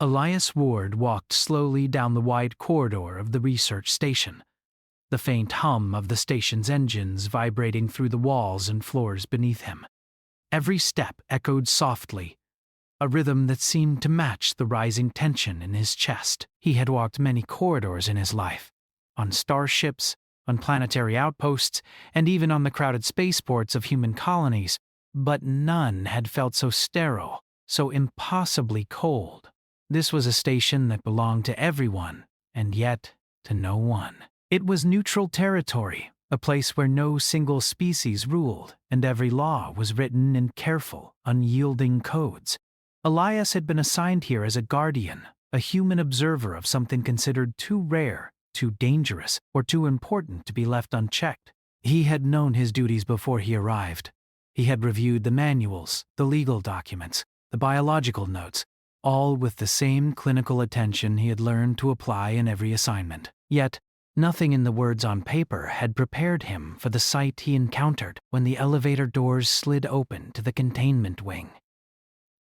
Elias Ward walked slowly down the wide corridor of the research station, the faint hum of the station's engines vibrating through the walls and floors beneath him. Every step echoed softly, a rhythm that seemed to match the rising tension in his chest. He had walked many corridors in his life, on starships, on planetary outposts, and even on the crowded spaceports of human colonies, but none had felt so sterile, so impossibly cold. This was a station that belonged to everyone, and yet to no one. It was neutral territory, a place where no single species ruled, and every law was written in careful, unyielding codes. Elias had been assigned here as a guardian, a human observer of something considered too rare, too dangerous, or too important to be left unchecked. He had known his duties before he arrived. He had reviewed the manuals, the legal documents, the biological notes, all with the same clinical attention he had learned to apply in every assignment. Yet, nothing in the words on paper had prepared him for the sight he encountered when the elevator doors slid open to the containment wing.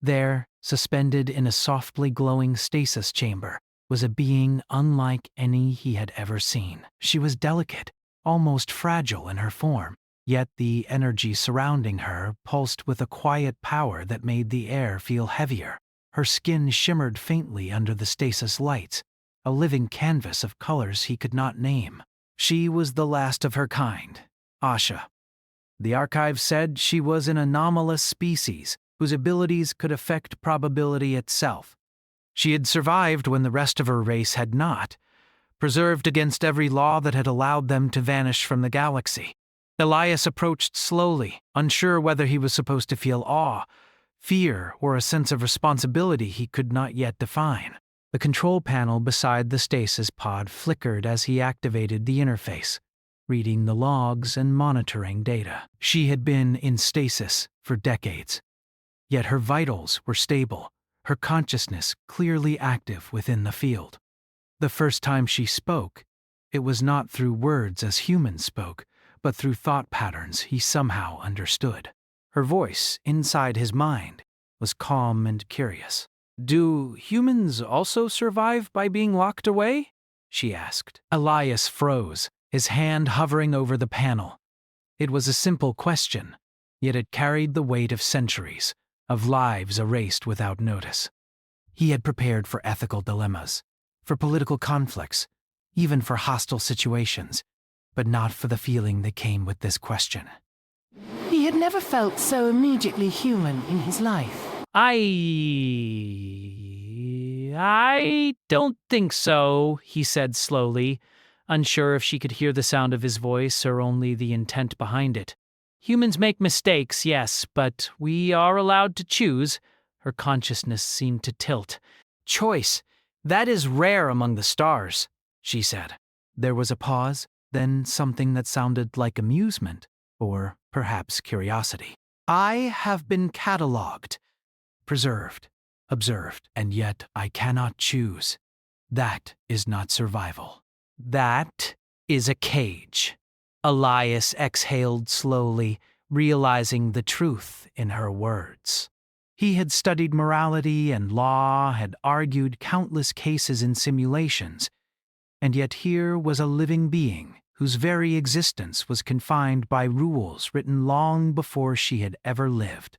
There, suspended in a softly glowing stasis chamber, was a being unlike any he had ever seen. She was delicate, almost fragile in her form, yet the energy surrounding her pulsed with a quiet power that made the air feel heavier. Her skin shimmered faintly under the stasis lights, a living canvas of colors he could not name. She was the last of her kind, Asha. The archive said she was an anomalous species whose abilities could affect probability itself. She had survived when the rest of her race had not, preserved against every law that had allowed them to vanish from the galaxy. Elias approached slowly, unsure whether he was supposed to feel awe, fear, or a sense of responsibility he could not yet define. The control panel beside the stasis pod flickered as he activated the interface, reading the logs and monitoring data. She had been in stasis for decades, yet her vitals were stable, her consciousness clearly active within the field. The first time she spoke, it was not through words as humans spoke, but through thought patterns he somehow understood. Her voice, inside his mind, was calm and curious. "Do humans also survive by being locked away?" she asked. Elias froze, his hand hovering over the panel. It was a simple question, yet it carried the weight of centuries, of lives erased without notice. He had prepared for ethical dilemmas, for political conflicts, even for hostile situations, but not for the feeling that came with this question. He had never felt so immediately human in his life. I don't think so, he said slowly, unsure if she could hear the sound of his voice or only the intent behind it. Humans make mistakes, yes, but we are allowed to choose. Her consciousness seemed to tilt. Choice, that is rare among the stars, she said. There was a pause, then something that sounded like amusement, or perhaps curiosity. I have been catalogued, preserved, observed, and yet I cannot choose. That is not survival. That is a cage. Elias exhaled slowly, realizing the truth in her words. He had studied morality and law, had argued countless cases in simulations, and yet here was a living being whose very existence was confined by rules written long before she had ever lived.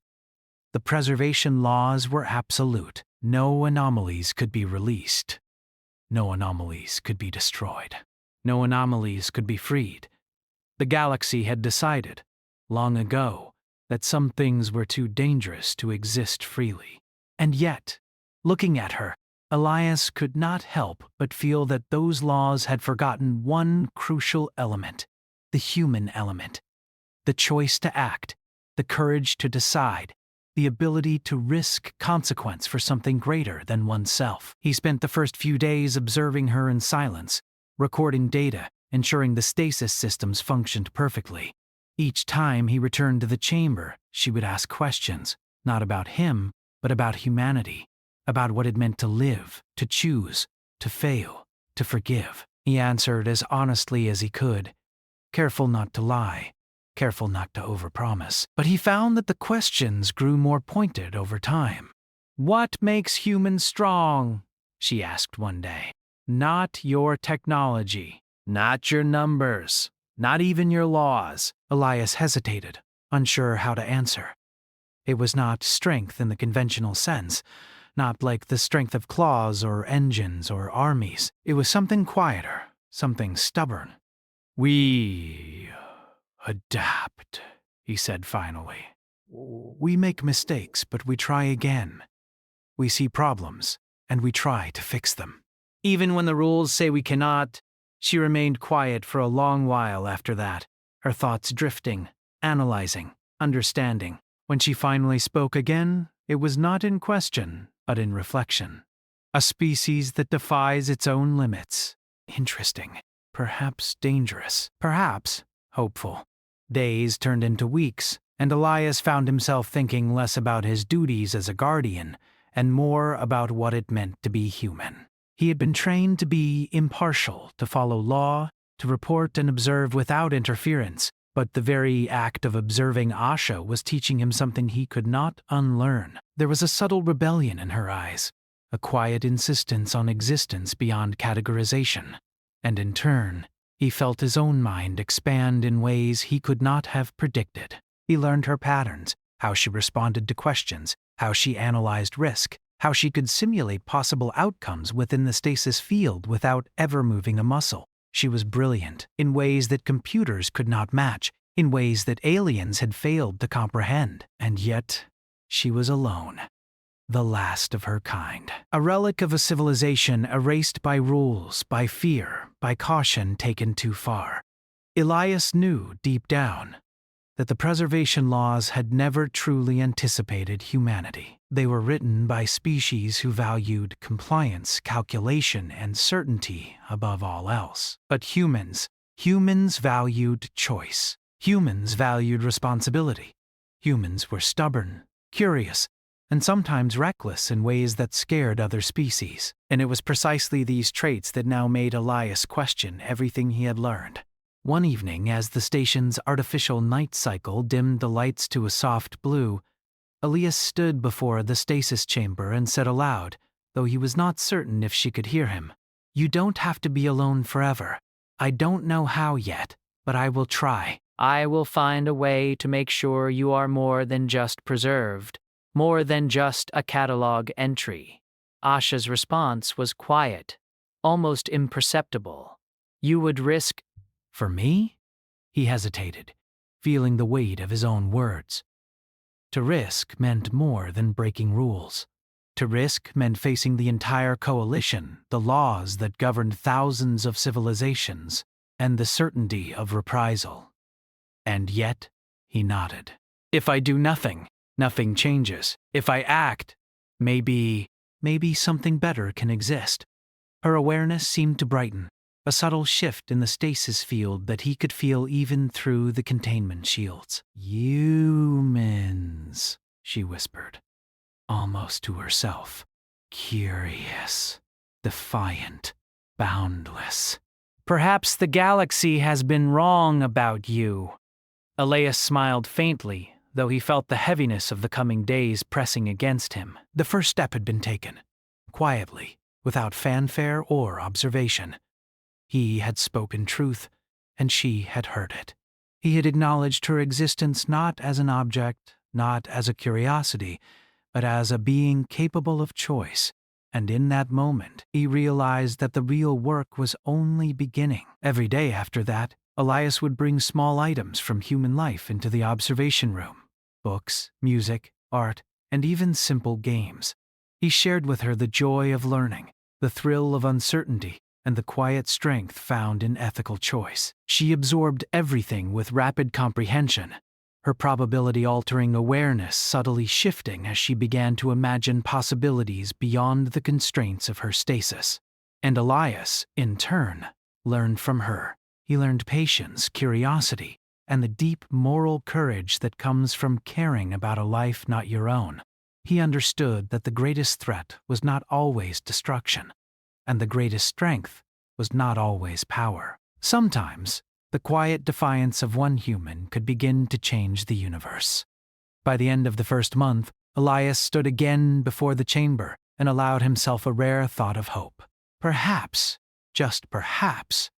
The preservation laws were absolute. No anomalies could be released. No anomalies could be destroyed. No anomalies could be freed. The galaxy had decided, long ago, that some things were too dangerous to exist freely. And yet, looking at her, Elias could not help but feel that those laws had forgotten one crucial element, the human element. The choice to act, the courage to decide, the ability to risk consequence for something greater than oneself. He spent the first few days observing her in silence, recording data, ensuring the stasis systems functioned perfectly. Each time he returned to the chamber, she would ask questions, not about him, but about humanity, about what it meant to live, to choose, to fail, to forgive. He answered as honestly as he could, careful not to lie, careful not to overpromise. But he found that the questions grew more pointed over time. What makes humans strong? she asked one day. Not your technology, not your numbers, not even your laws. Elias hesitated, unsure how to answer. It was not strength in the conventional sense, not like the strength of claws or engines or armies. It was something quieter, something stubborn. We adapt, he said finally. We make mistakes, but we try again. We see problems, and we try to fix them. Even when the rules say we cannot, she remained quiet for a long while after that, her thoughts drifting, analyzing, understanding. When she finally spoke again, it was not in question, but in reflection. A species that defies its own limits. Interesting. Perhaps dangerous. Perhaps hopeful. Days turned into weeks, and Elias found himself thinking less about his duties as a guardian and more about what it meant to be human. He had been trained to be impartial, to follow law, to report and observe without interference, but the very act of observing Asha was teaching him something he could not unlearn. There was a subtle rebellion in her eyes, a quiet insistence on existence beyond categorization, and in turn, he felt his own mind expand in ways he could not have predicted. He learned her patterns, how she responded to questions, how she analyzed risk, how she could simulate possible outcomes within the stasis field without ever moving a muscle. She was brilliant in ways that computers could not match, in ways that aliens had failed to comprehend. And yet, she was alone. The last of her kind. A relic of a civilization erased by rules, by fear, by caution taken too far. Elias knew deep down that the preservation laws had never truly anticipated humanity. They were written by species who valued compliance, calculation, and certainty above all else. But humans valued choice. Humans valued responsibility. Humans were stubborn, curious, and sometimes reckless in ways that scared other species. And it was precisely these traits that now made Elias question everything he had learned. One evening, as the station's artificial night cycle dimmed the lights to a soft blue, Elias stood before the stasis chamber and said aloud, though he was not certain if she could hear him, "You don't have to be alone forever. I don't know how yet, but I will try. I will find a way to make sure you are more than just preserved, more than just a catalog entry." Asha's response was quiet, almost imperceptible. "You would risk—" "For me?" He hesitated, feeling the weight of his own words. To risk meant more than breaking rules. To risk meant facing the entire coalition, the laws that governed thousands of civilizations, and the certainty of reprisal. And yet, he nodded. "If I do nothing, nothing changes. If I act, maybe something better can exist." Her awareness seemed to brighten, a subtle shift in the stasis field that he could feel even through the containment shields. "Humans," she whispered, almost to herself. "Curious, defiant, boundless. Perhaps the galaxy has been wrong about you." Elias smiled faintly, though he felt the heaviness of the coming days pressing against him. The first step had been taken, quietly, without fanfare or observation. He had spoken truth, and she had heard it. He had acknowledged her existence not as an object, not as a curiosity, but as a being capable of choice. And in that moment, he realized that the real work was only beginning. Every day after that, Elias would bring small items from human life into the observation room. Books, music, art, and even simple games. He shared with her the joy of learning, the thrill of uncertainty, and the quiet strength found in ethical choice. She absorbed everything with rapid comprehension, her probability-altering awareness subtly shifting as she began to imagine possibilities beyond the constraints of her stasis. And Elias, in turn, learned from her. He learned patience, curiosity, and the deep moral courage that comes from caring about a life not your own. He understood that the greatest threat was not always destruction, and the greatest strength was not always power. Sometimes, the quiet defiance of one human could begin to change the universe. By the end of the first month, Elias stood again before the chamber, and allowed himself a rare thought of hope. Perhaps, just perhaps,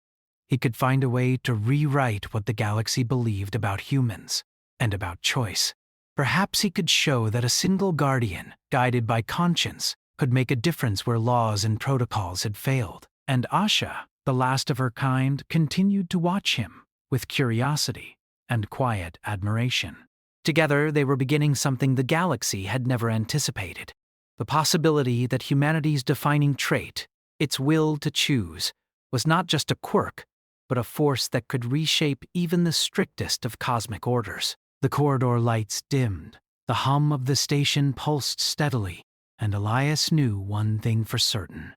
he could find a way to rewrite what the galaxy believed about humans and about choice. Perhaps he could show that a single guardian, guided by conscience, could make a difference where laws and protocols had failed. And Asha, the last of her kind, continued to watch him with curiosity and quiet admiration. Together, they were beginning something the galaxy had never anticipated: the possibility that humanity's defining trait, its will to choose, was not just a quirk, but a force that could reshape even the strictest of cosmic orders. The corridor lights dimmed, the hum of the station pulsed steadily, and Elias knew one thing for certain: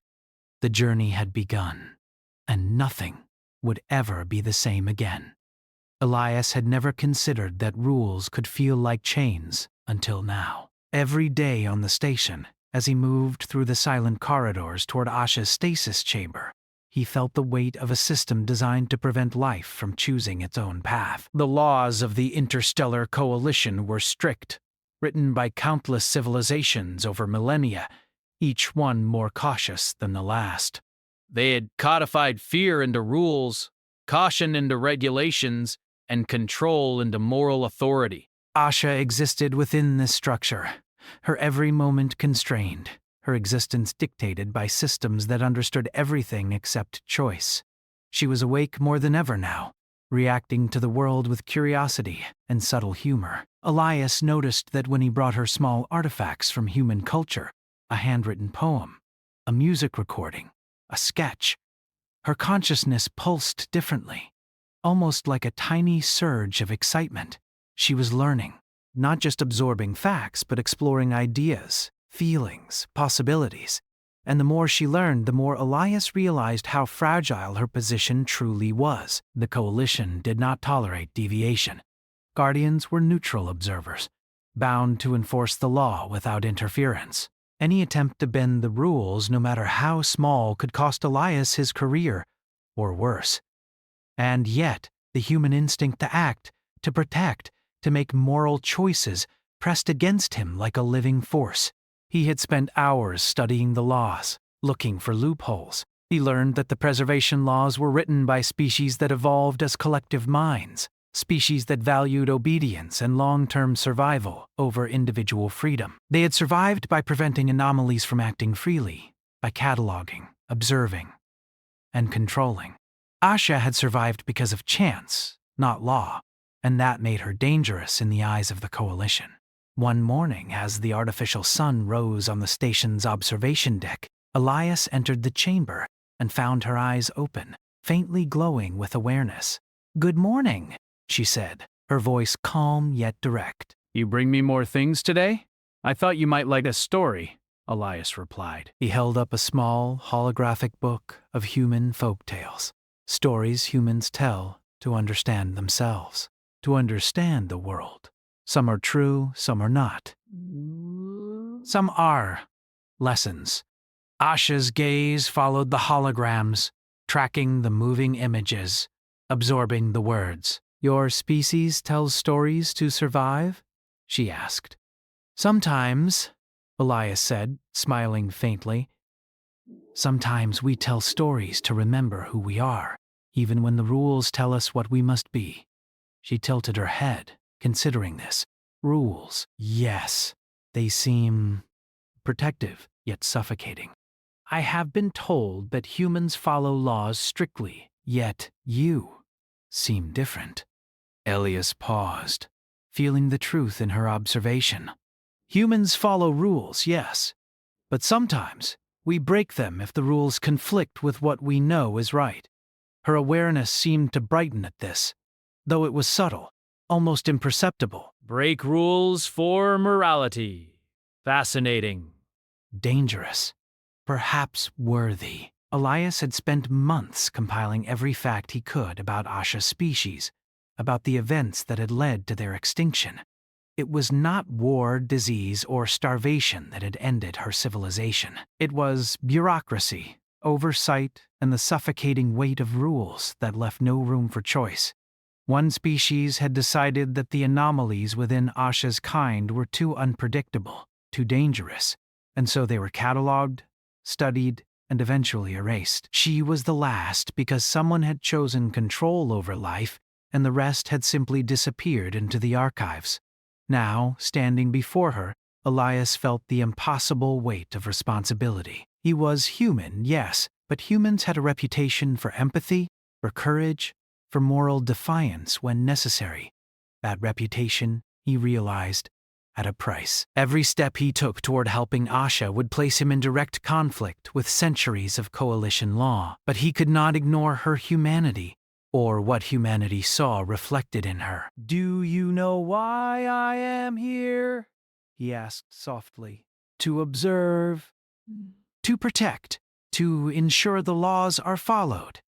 the journey had begun, and nothing would ever be the same again. Elias had never considered that rules could feel like chains until now. Every day on the station, as he moved through the silent corridors toward Asha's stasis chamber, he felt the weight of a system designed to prevent life from choosing its own path. The laws of the Interstellar Coalition were strict, written by countless civilizations over millennia, each one more cautious than the last. They had codified fear into rules, caution into regulations, and control into moral authority. Asha existed within this structure, her every moment constrained, her existence dictated by systems that understood everything except choice. She was awake more than ever now, reacting to the world with curiosity and subtle humor. Elias noticed that when he brought her small artifacts from human culture, a handwritten poem, a music recording, a sketch, her consciousness pulsed differently, almost like a tiny surge of excitement. She was learning, not just absorbing facts, but exploring ideas, feelings, possibilities. And the more she learned, the more Elias realized how fragile her position truly was. The Coalition did not tolerate deviation. Guardians were neutral observers, bound to enforce the law without interference. Any attempt to bend the rules, no matter how small, could cost Elias his career, or worse. And yet, the human instinct to act, to protect, to make moral choices, pressed against him like a living force. He had spent hours studying the laws, looking for loopholes. He learned that the preservation laws were written by species that evolved as collective minds, species that valued obedience and long-term survival over individual freedom. They had survived by preventing anomalies from acting freely, by cataloging, observing, and controlling. Asha had survived because of chance, not law, and that made her dangerous in the eyes of the Coalition. One morning, as the artificial sun rose on the station's observation deck, Elias entered the chamber and found her eyes open, faintly glowing with awareness. "Good morning," she said, her voice calm yet direct. "You bring me more things today? I thought you might like a story," Elias replied. He held up a small, holographic book of human folk tales, stories humans tell to understand themselves, to understand the world. Some are true, some are not. Some are lessons. Asha's gaze followed the holograms, tracking the moving images, absorbing the words. "Your species tells stories to survive?" she asked. "Sometimes," Elias said, smiling faintly. "Sometimes we tell stories to remember who we are, even when the rules tell us what we must be." She tilted her head, considering this. Rules, yes, they seem protective, yet suffocating. "I have been told that humans follow laws strictly, yet you seem different." Elias paused, feeling the truth in her observation. "Humans follow rules, yes, but sometimes we break them if the rules conflict with what we know is right." Her awareness seemed to brighten at this, though it was subtle, almost imperceptible. "Break rules for morality. Fascinating. Dangerous. Perhaps worthy." Elias had spent months compiling every fact he could about Asha's species, about the events that had led to their extinction. It was not war, disease, or starvation that had ended her civilization. It was bureaucracy, oversight, and the suffocating weight of rules that left no room for choice. One species had decided that the anomalies within Asha's kind were too unpredictable, too dangerous, and so they were catalogued, studied, and eventually erased. She was the last because someone had chosen control over life, and the rest had simply disappeared into the archives. Now, standing before her, Elias felt the impossible weight of responsibility. He was human, yes, but humans had a reputation for empathy, for courage, for moral defiance when necessary. That reputation, he realized, had a price. Every step he took toward helping Asha would place him in direct conflict with centuries of coalition law, but he could not ignore her humanity, or what humanity saw reflected in her. "Do you know why I am here?" he asked softly. "To observe, to protect, to ensure the laws are followed,"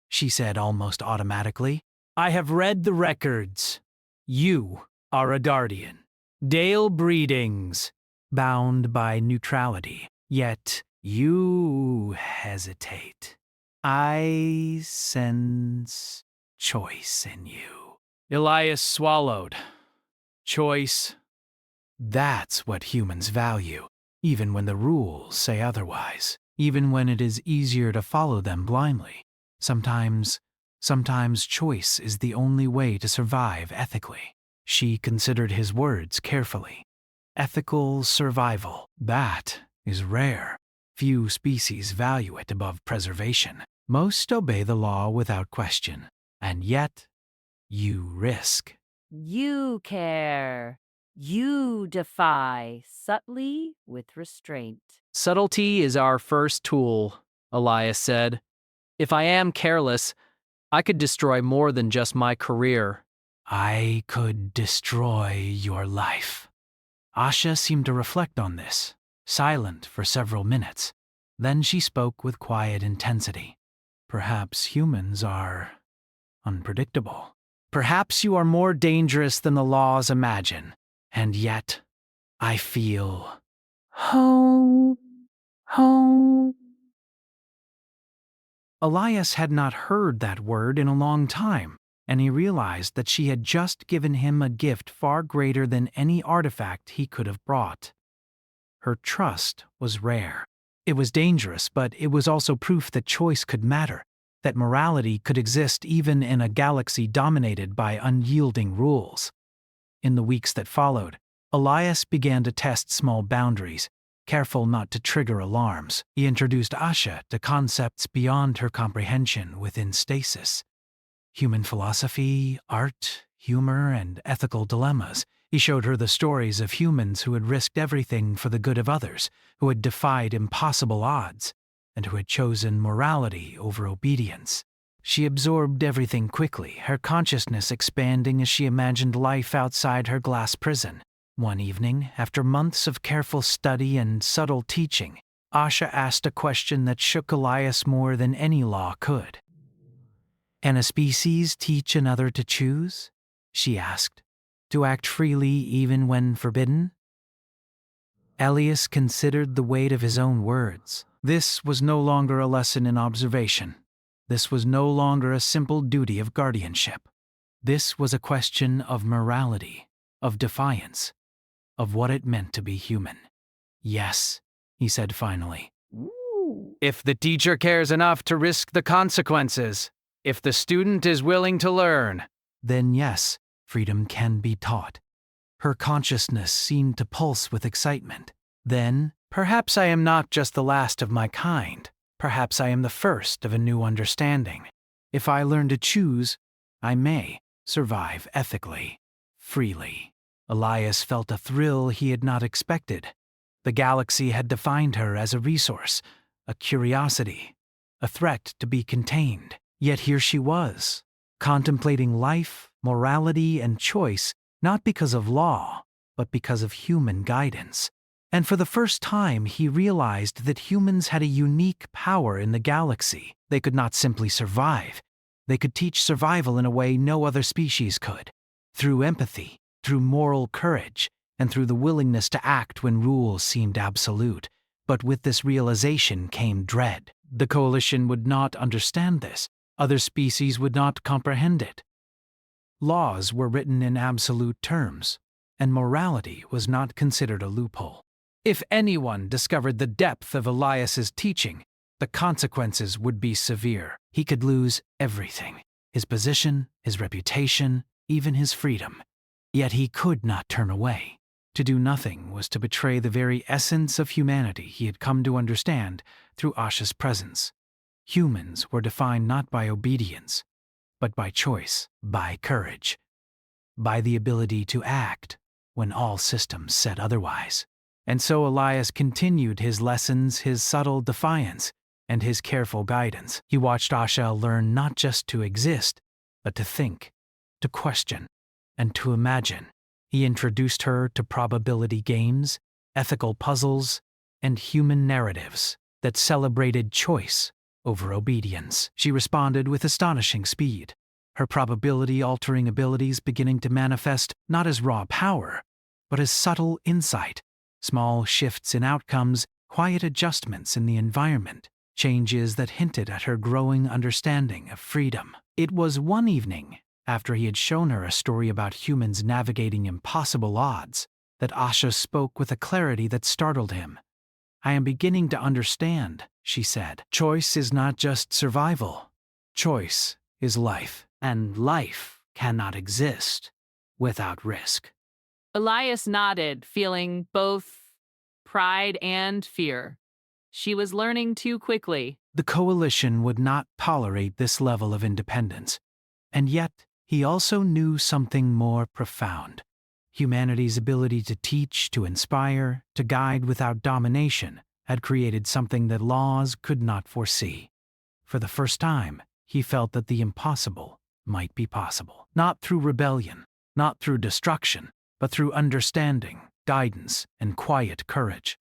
she said almost automatically. "I have read the records. You are a guardian. Dale breedings, bound by neutrality. Yet you hesitate. I sense choice in you." Elias swallowed. Choice. That's what humans value, even when the rules say otherwise, even when it is easier to follow them blindly. Sometimes choice is the only way to survive ethically. She considered his words carefully. Ethical survival, that is rare. Few species value it above preservation. Most obey the law without question, and yet you risk. You care. You defy, subtly with restraint. Subtlety is our first tool, Elias said. If I am careless, I could destroy more than just my career. I could destroy your life. Asha seemed to reflect on this, silent for several minutes. Then she spoke with quiet intensity. Perhaps humans are unpredictable. Perhaps you are more dangerous than the laws imagine. And yet, I feel home. Elias had not heard that word in a long time, and he realized that she had just given him a gift far greater than any artifact he could have brought. Her trust was rare. It was dangerous, but it was also proof that choice could matter, that morality could exist even in a galaxy dominated by unyielding rules. In the weeks that followed, Elias began to test small boundaries, careful not to trigger alarms. He introduced Asha to concepts beyond her comprehension within stasis. Human philosophy, art, humor, and ethical dilemmas. He showed her the stories of humans who had risked everything for the good of others, who had defied impossible odds, and who had chosen morality over obedience. She absorbed everything quickly, her consciousness expanding as she imagined life outside her glass prison. One evening, after months of careful study and subtle teaching, Asha asked a question that shook Elias more than any law could. "Can a species teach another to choose?" she asked. "To act freely even when forbidden?" Elias considered the weight of his own words. This was no longer a lesson in observation. This was no longer a simple duty of guardianship. This was a question of morality, of defiance, of what it meant to be human. "Yes," he said finally. If the teacher cares enough to risk the consequences, if the student is willing to learn, "Then yes, freedom can be taught." Her consciousness seemed to pulse with excitement. "Then, perhaps I am not just the last of my kind. Perhaps I am the first of a new understanding. If I learn to choose, I may survive ethically, freely." Elias felt a thrill he had not expected. The galaxy had defined her as a resource, a curiosity, a threat to be contained. Yet here she was, contemplating life, morality, and choice, not because of law, but because of human guidance. And for the first time, he realized that humans had a unique power in the galaxy. They could not simply survive. They could teach survival in a way no other species could, through empathy, through moral courage, and through the willingness to act when rules seemed absolute. But with this realization came dread. The Coalition would not understand this. Other species would not comprehend it. Laws were written in absolute terms, and morality was not considered a loophole. If anyone discovered the depth of Elias's teaching, the consequences would be severe. He could lose everything: his position, his reputation, even his freedom. Yet he could not turn away. To do nothing was to betray the very essence of humanity he had come to understand through Asha's presence. Humans were defined not by obedience, but by choice, by courage, by the ability to act when all systems said otherwise. And so Elias continued his lessons, his subtle defiance, and his careful guidance. He watched Asha learn not just to exist, but to think, to question, and to imagine. He introduced her to probability games, ethical puzzles, and human narratives that celebrated choice over obedience. She responded with astonishing speed, her probability-altering abilities beginning to manifest not as raw power, but as subtle insight, small shifts in outcomes, quiet adjustments in the environment, changes that hinted at her growing understanding of freedom. It was one evening, after he had shown her a story about humans navigating impossible odds, that Asha spoke with a clarity that startled him. "I am beginning to understand," she said. "Choice is not just survival. Choice is life, and life cannot exist without risk." Elias nodded, feeling both pride and fear. She was learning too quickly. The coalition would not tolerate this level of independence, and yet he also knew something more profound. Humanity's ability to teach, to inspire, to guide without domination had created something that laws could not foresee. For the first time, he felt that the impossible might be possible. Not through rebellion, not through destruction, but through understanding, guidance, and quiet courage.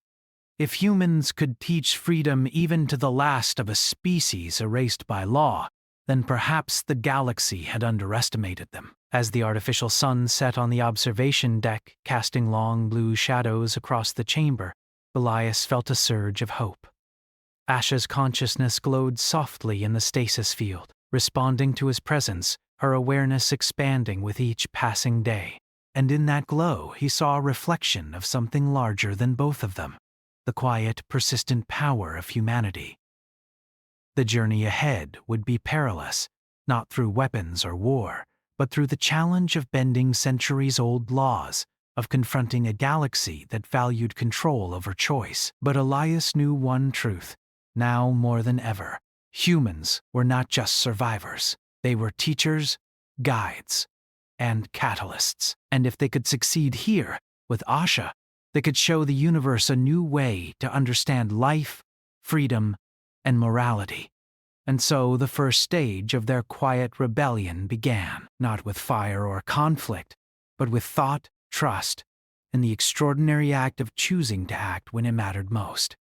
If humans could teach freedom even to the last of a species erased by law, then perhaps the galaxy had underestimated them. As the artificial sun set on the observation deck, casting long blue shadows across the chamber, Elias felt a surge of hope. Asha's consciousness glowed softly in the stasis field, responding to his presence, her awareness expanding with each passing day. And in that glow, he saw a reflection of something larger than both of them: the quiet, persistent power of humanity. The journey ahead would be perilous, not through weapons or war, but through the challenge of bending centuries-old laws, of confronting a galaxy that valued control over choice. But Elias knew one truth, now more than ever: humans were not just survivors. They were teachers, guides, and catalysts. And if they could succeed here, with Asha, they could show the universe a new way to understand life, freedom, and morality. And so the first stage of their quiet rebellion began, not with fire or conflict, but with thought, trust, and the extraordinary act of choosing to act when it mattered most.